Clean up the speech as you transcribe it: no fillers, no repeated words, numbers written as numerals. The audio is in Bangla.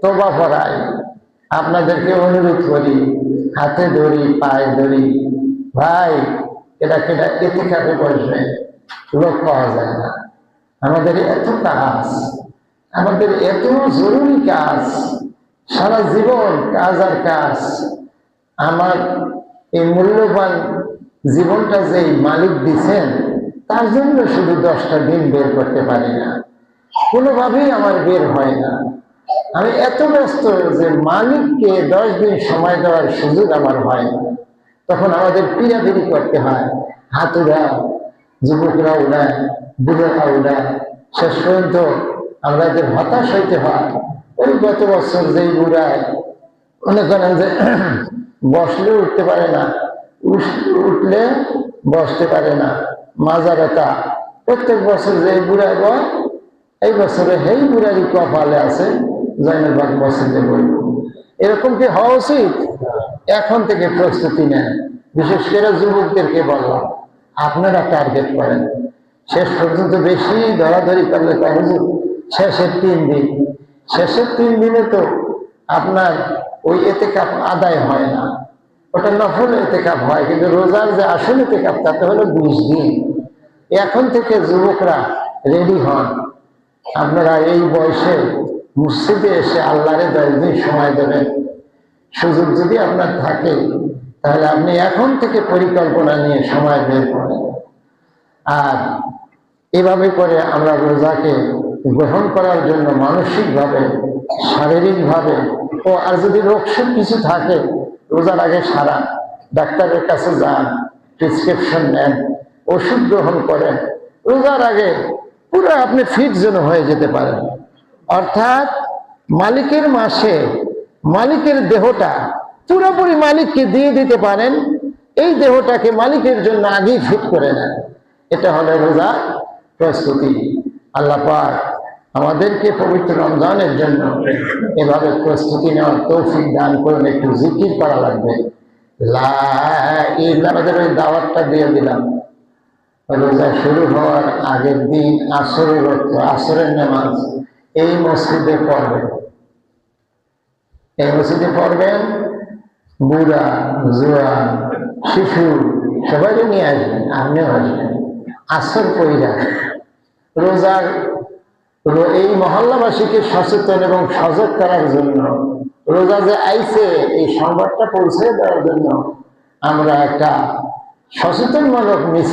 তওবা পড়াই। আপনাদেরকে অনুরোধ করি, হাতে ধরি, পায়ে ধরি, ভাই এটা কেটা ইতিকাফে বসবে, লোক পাওয়া যায় না। আমাদের এত কাজ, আমাদের এত জরুরি কাজ, সারা জীবন কাজ আর কাজ। আমার এই মূল্যবান জীবনটা যে মালিক দিচ্ছেন, তার জন্য শুধু 10টা দিন বের করতে পারি না, কোনোভাবেই আমার বের হয় না। আমি এত ব্যস্ত যে মালিককে 10 দিন সময় দেওয়ার সুযোগ আমার হয় না। তখন আমাদের পিড়াপিড়ি করতে হয়, হাত উড়ায়, যুবকরা উড়ায়, বুড়োরা উড়ায়, শেষ পর্যন্ত আমাদের হতাশ হইতে হয়। ওই গত বছর যেই বুড়ায় মনে করেন যে বসলে উঠতে পারে না, উঠলে বসতে পারে না, মাজা ব্যথা, প্রত্যেক বছর যে বুড়ায় বয়, এই বছরে এই বুড়ারই কপালে আছে জয়নুল মসজিদে বলব। এরকম কি হওয়া উচিত? এখন থেকে প্রস্তুতি নেন। বিশেষ করে যুবকদেরকে বললাম, আপনারা টার্গেট করেন। শেষ পর্যন্ত বেশি ধরাধরি করলে শেষের 3 দিন, শেষের 3 দিনে তো আপনার ওই ইতিকাফ আদায় হয় না, ওটা নফল ইতিকাফ হয়। কিন্তু রোজার যে আসল ইতিকাফ তাতে হলো 20 দিন। এখন থেকে যুবকরা রেডি হন। আপনারা এই বয়সে মসজিদে এসে আল্লাহরে 10 দিন সময় দেবেন। সুযোগ যদি আপনার থাকে তাহলে আপনি এখন থেকে পরিকল্পনা নিয়ে সময় বের করেন। আর এভাবে করে আমরা রোজাকে গ্রহণ করার জন্য মানসিকভাবে, শারীরিকভাবে, ও আর যদি রোগশোক কিছু থাকে রোজার আগে সারা ডাক্তারের কাছে যান, প্রেসক্রিপশন নেন, ওষুধ গ্রহণ করেন। রোজার আগে পুরো আপনি ফিট যেন হয়ে যেতে পারেন। অর্থাৎ মালিকের মাসে মালিকের দেহটা পুরোপুরি মালিককে দিয়ে দিতে পারেন, এই দেহটাকে মালিকের জন্য আগেই ফিট করে নেন। এটা হলো রোজা প্রস্তুতি। আল্লাহ পাক আমাদেরকে পবিত্র রমজানের জন্য এভাবে প্রস্তুতি নেওয়ার তৌফিক দান করুন। একটু জিকির করা লাগবে। আমাদের ওই দাওয়াতটা দিয়ে দিলাম। রোজা শুরু হওয়ার আগের দিন আসরের রক্ত, আসরের নামাজ এই মসজিদে পড়বেন। এই মসজিদে পড়বেন, বুড়া জোয়ান শিশু সবাইকে নিয়ে আসবেন, আপনিও আসবেন। আসর পইরা রোজার এই মহল্লাবাসীকে সচেতন এবং সজাগ করার জন্য, রোজা যে আইছে এই সংবাদটা পৌঁছে দেওয়ার জন্য আমরা একটা সচেতনমূলক মিছিল